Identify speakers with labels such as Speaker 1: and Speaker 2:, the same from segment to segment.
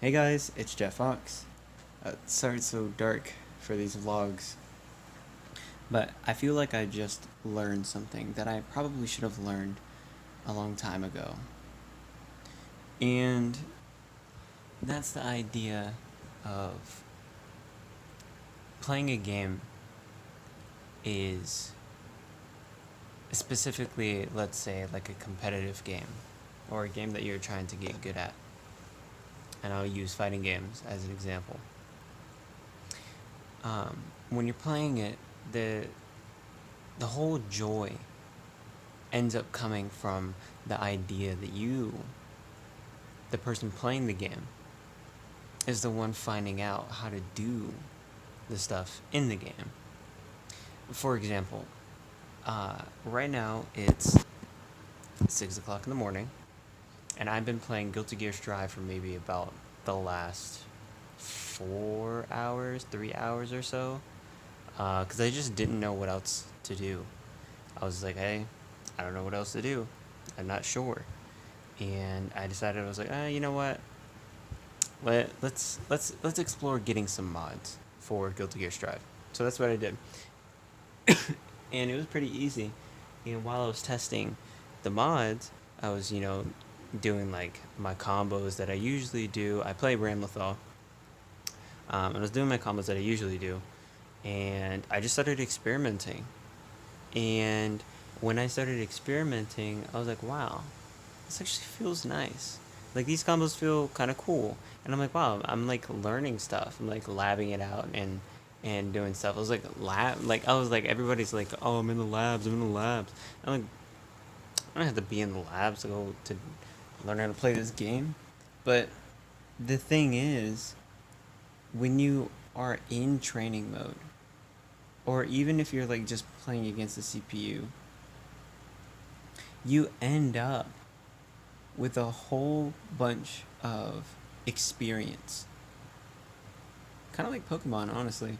Speaker 1: Hey guys, it's Jeff Fox. Sorry it's so dark for these vlogs, but I feel like I just learned something that I probably should have learned a long time ago. And that's the idea of playing a game is specifically, let's say, like a competitive game or a game that you're trying to get good at. And I'll use fighting games as an example. When you're playing it, the the whole joy ends up coming from the idea that you, the person playing the game, is the one finding out how to do the stuff in the game. For example, right now it's 6 o'clock in the morning, and I've been playing Guilty Gear Strive for maybe about the last 4 hours, 3 hours or so, because I just didn't know what else to do. I was like, hey, I don't know what else to do. I'm not sure. And I decided I was like, you know what? Let's explore getting some mods for Guilty Gear Strive. So that's what I did, and it was pretty easy. And while I was testing the mods, I was doing like my combos that I usually do. I play Ramlethal. I was doing my combos that I usually do, and I just started experimenting. And when I started experimenting, I was like, wow, this actually feels nice. Like these combos feel kind of cool, and I'm like, wow, I'm like learning stuff. I'm like labbing it out and doing stuff. I was like I was like everybody's like, oh, I'm in the labs. I'm in the labs. I'm like, I don't have to be in the labs to go to learn how to play this game. But the thing is, when you are in training mode, or even if you're like just playing against the CPU, you end up with a whole bunch of experience. Kind of like Pokemon, honestly.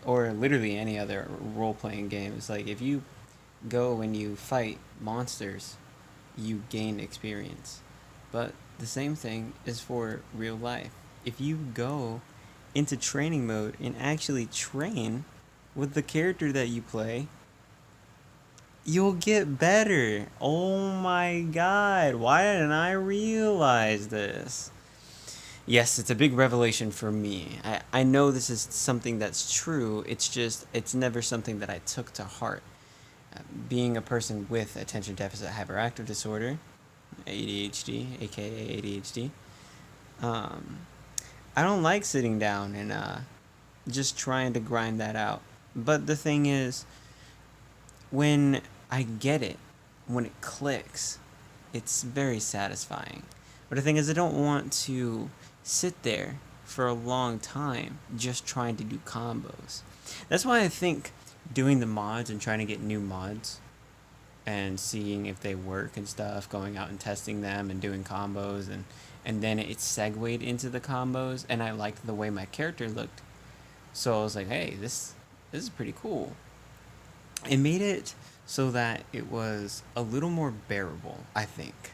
Speaker 1: Or literally any other role playing game. It's like if you go and you fight monsters, you gain experience. But the same thing is for real life. If you go into training mode and actually train with the character that you play, you'll get better. Oh my god, why didn't I realize this? Yes, it's a big revelation for me. I know this is something that's true, it's just, it's never something that I took to heart. Being a person with attention deficit hyperactive disorder, ADHD, aka ADHD, um, I don't like sitting down and just trying to grind that out. But the thing is, when I get it, when it clicks, it's very satisfying. But the thing is, I don't want to sit there for a long time just trying to do combos. That's why I think doing the mods and trying to get new mods and seeing if they work and stuff, going out and testing them and doing combos, and then it segued into the combos, and I liked the way my character looked. So I was like, hey, this is pretty cool. It made it so that it was a little more bearable, I think.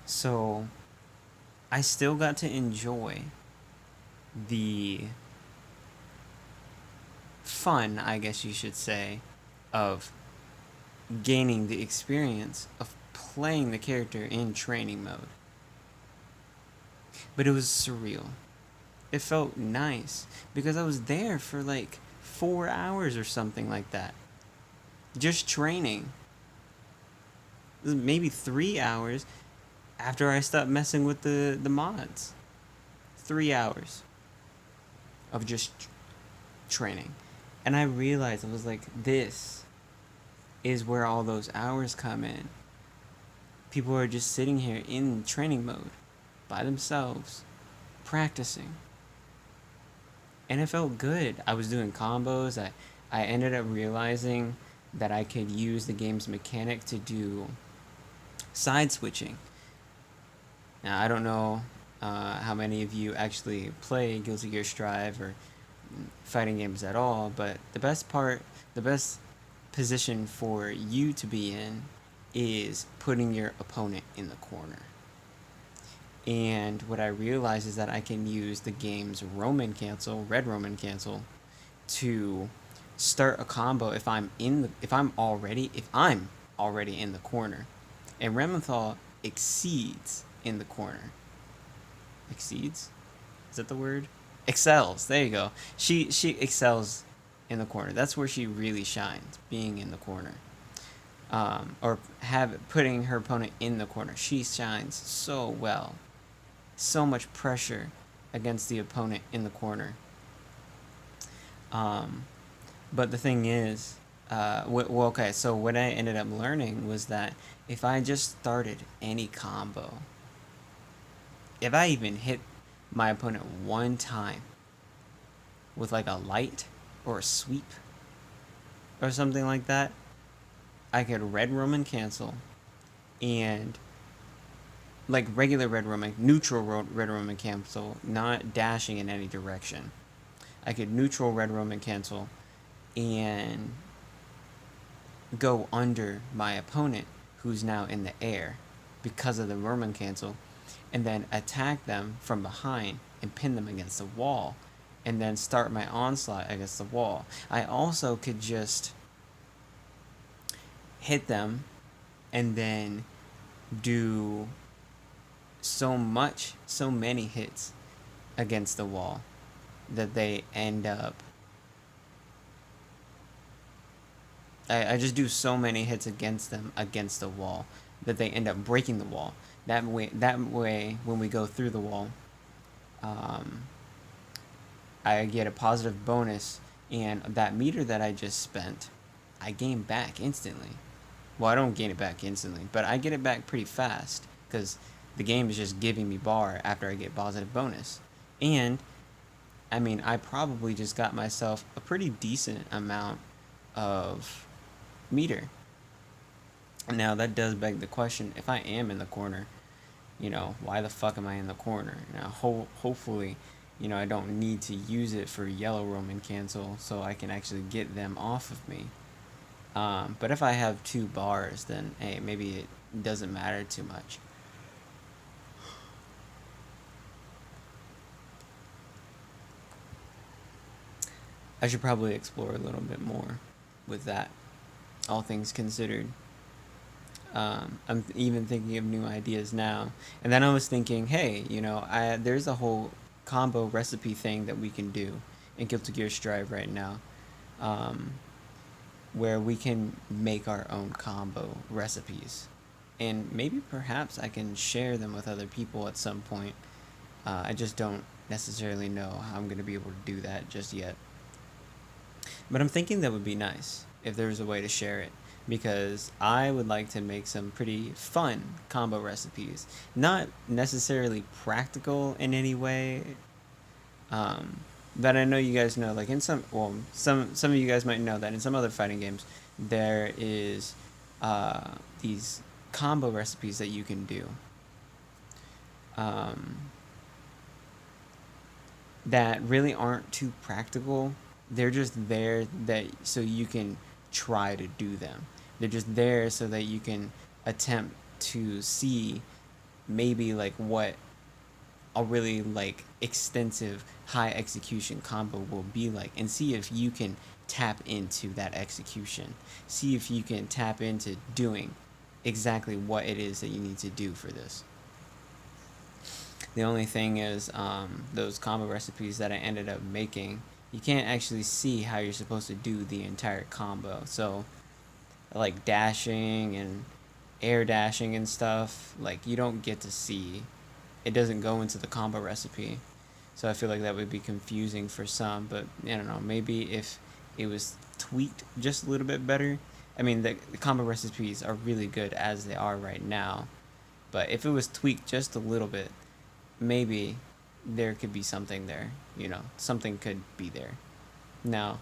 Speaker 1: So I still got to enjoy the fun, I guess you should say, of gaining the experience of playing the character in training mode. But it was surreal. It felt nice because I was there for like 4 hours or something like that. Just training. Maybe 3 hours after I stopped messing with the mods. 3 hours of just training. And I realized, I was like, this is where all those hours come in. People are just sitting here in training mode by themselves, practicing. And it felt good. I was doing combos. I ended up realizing that I could use the game's mechanic to do side switching. Now, I don't know how many of you actually play Guilty Gear Strive or fighting games at all, but the best position for you to be in is putting your opponent in the corner. And what I realized is that I can use the game's Roman cancel, red Roman cancel, to start a combo if I'm already in the corner. And Rementhal exceeds in the corner. Exceeds? Is that the word? Excels. There you go. She excels in the corner. That's where she really shines, being in the corner. Or have putting her opponent in the corner. She shines so well. So much pressure against the opponent in the corner. Um, but the thing is, okay, so what I ended up learning was that if I just started any combo, if I even hit my opponent one time with like a light or a sweep or something like that, I could red Roman cancel and like regular red Roman, neutral red Roman cancel, not dashing in any direction. I could neutral red Roman cancel and go under my opponent who's now in the air because of the Roman cancel, and then attack them from behind and pin them against the wall, and then start my onslaught against the wall. I also could just hit them and then do so many hits against the wall that they end up. I just do so many hits against them against the wall that they end up breaking the wall. That way, when we go through the wall, um, I get a positive bonus, and that meter that I just spent, I gain back instantly. Well, I don't gain it back instantly, but I get it back pretty fast because the game is just giving me bar after I get positive bonus. And I mean, I probably just got myself a pretty decent amount of meter. Now that does beg the question: if I am in the corner, why the fuck am I in the corner? Now, hopefully, I don't need to use it for yellow Roman cancel, so I can actually get them off of me. But if I have 2 bars, then hey, maybe it doesn't matter too much. I should probably explore a little bit more with that, all things considered. I'm even thinking of new ideas now. And then I was thinking, hey, there's a whole combo recipe thing that we can do in Guilty Gear Strive right now, um, where we can make our own combo recipes. And maybe perhaps I can share them with other people at some point. I just don't necessarily know how I'm going to be able to do that just yet. But I'm thinking that would be nice if there was a way to share it, because I would like to make some pretty fun combo recipes. Not necessarily practical in any way, but I know you guys know, like in some of you guys might know that in some other fighting games, there is these combo recipes that you can do. Um, that really aren't too practical. They're just there that so you can try to do them. They're just there so that you can attempt to see maybe like what a really like extensive high execution combo will be like, and see if you can tap into that execution. See if you can tap into doing exactly what it is that you need to do for this. The only thing is, those combo recipes that I ended up making, you can't actually see how you're supposed to do the entire combo. So, like dashing and air dashing and stuff, like you don't get to see. It doesn't go into the combo recipe. So I feel like that would be confusing for some, but I don't know, maybe if it was tweaked just a little bit better. I mean, the combo recipes are really good as they are right now, but if it was tweaked just a little bit, maybe there could be something there. Something could be there. Now,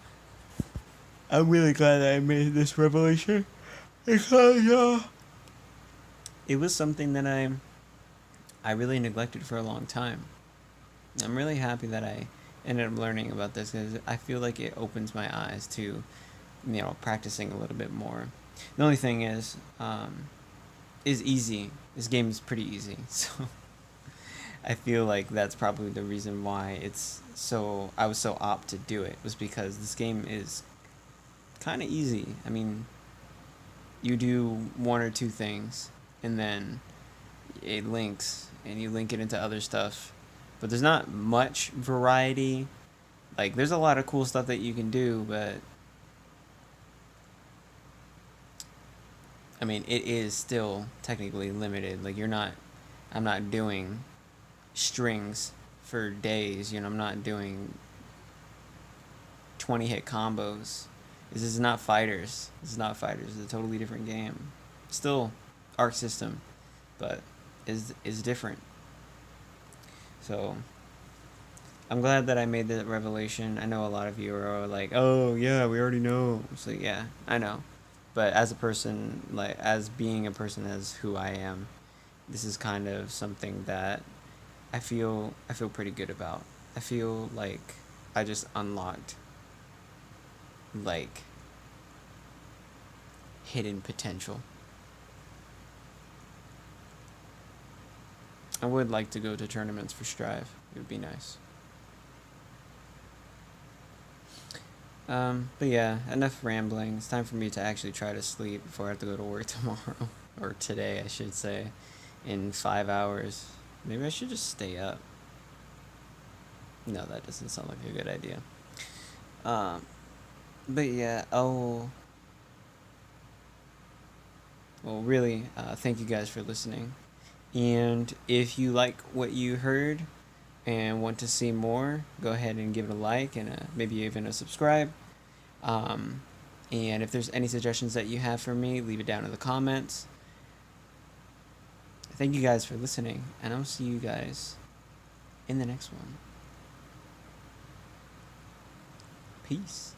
Speaker 1: I'm really glad that I made this revelation because it was something that I really neglected for a long time. I'm really happy that I ended up learning about this because I feel like it opens my eyes to practicing a little bit more. The only thing is easy. This game is pretty easy, so I feel like that's probably the reason why I was so apt to do it, was because this game is kind of easy. I mean, you do one or two things, and then it links, and you link it into other stuff. But there's not much variety. Like, there's a lot of cool stuff that you can do, but I mean, it is still technically limited. Like, I'm not doing strings for days. I'm not doing 20 hit combos. This is not fighters. This is not fighters. It's a totally different game. Still Arc System, but is different. So I'm glad that I made that revelation. I know a lot of you are like, "Oh yeah, we already know." So yeah, I know. But as a person, like as being a person as who I am, this is kind of something that I feel pretty good about. I feel like I just unlocked like hidden potential. I would like to go to tournaments for Strive. It would be nice. But yeah, enough rambling. It's time for me to actually try to sleep before I have to go to work tomorrow. Or today, I should say, in 5 hours. Maybe I should just stay up. No, that doesn't sound like a good idea. Um, but yeah, well, really, thank you guys for listening. And if you like what you heard and want to see more, go ahead and give it a like and maybe even a subscribe. Um, and if there's any suggestions that you have for me, leave it down in the comments. Thank you guys for listening, and I'll see you guys in the next one. Peace.